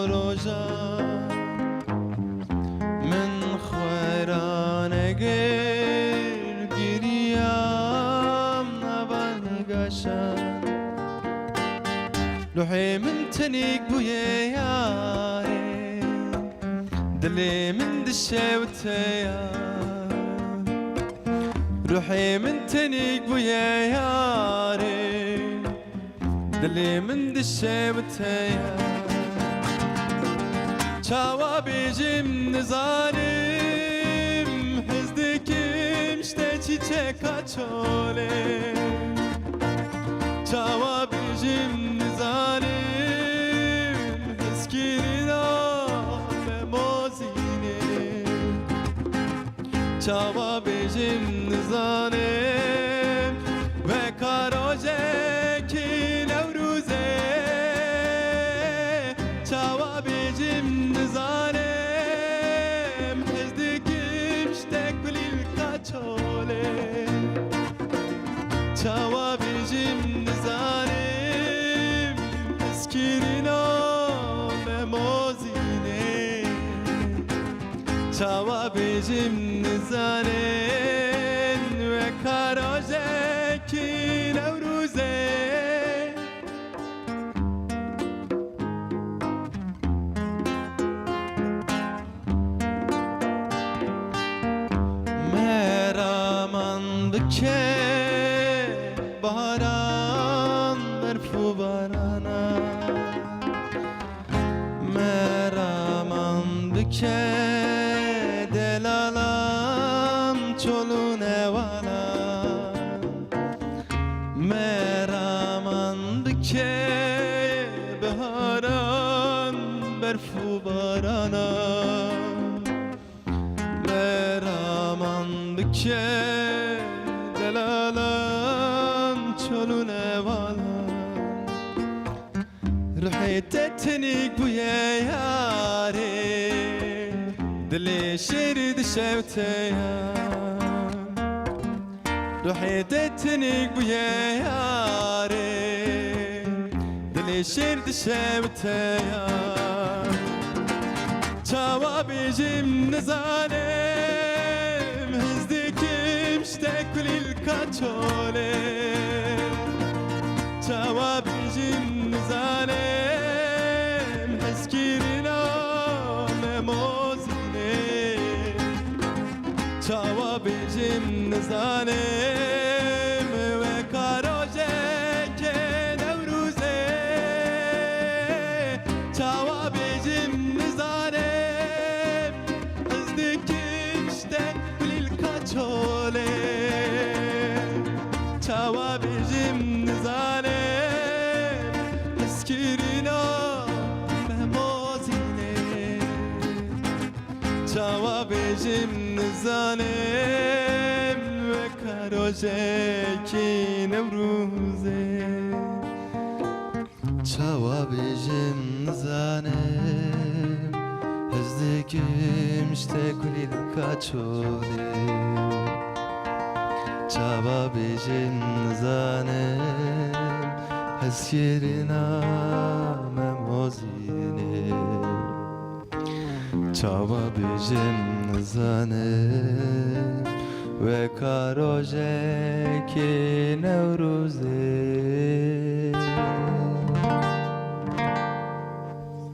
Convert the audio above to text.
روژا من خویران گر گریم نبنگشم روحي من تنيك بويا ياري دلي من دشاوتيا روحي من تنيك بويا ياري دلي من دشاوتيا چاوا بیجیم نزانیم حزدکیم شته چیچکا چوله چاوا بیجیم نزانیم حزکیرینا به موزینه چاوا بیجیم نزانیم و کاروژه کی نوروزه چاوا بیجیم نزانیم حزدکیم شته کلیل کچوله چاوا بیجیم نزانیم اسکیرینا به موزینه چاوا بیجیم نزانیم و کاروژه کی نوروزه که باران برفو بارانه مرمان بکه دلالم چلونه والا مرمان بکه باران برفو بارانه مرمان بکه دلالم چلونه والا روحي تتنيك بويا ياري دلي شرد شوتيا روحي تتنيك بويا ياري دلي شرد شوتيا چاوا بیجیم نزانیم حزدکیم شته کلیل کچوله چاوا بیجیم نزانیم حزکیرینا موزینه چاوا بیجیم نزانیم و کاروژه که نوروزه چاوا بیجیم نزانیم حزدکیم شته کلیل کچوله چاوا بیجیم نزانیم اسکیرینا به موزینه چاوا بیجیم نزانیم و کاروژه کی نوروزه چاوا بیجیم نزانیم حزدکیم شته کلیل کچوله چاوا بیجیم نزانیم حزکیرینا موزینه چاوا بیجیم نزانیم و کاروژه کی نوروزه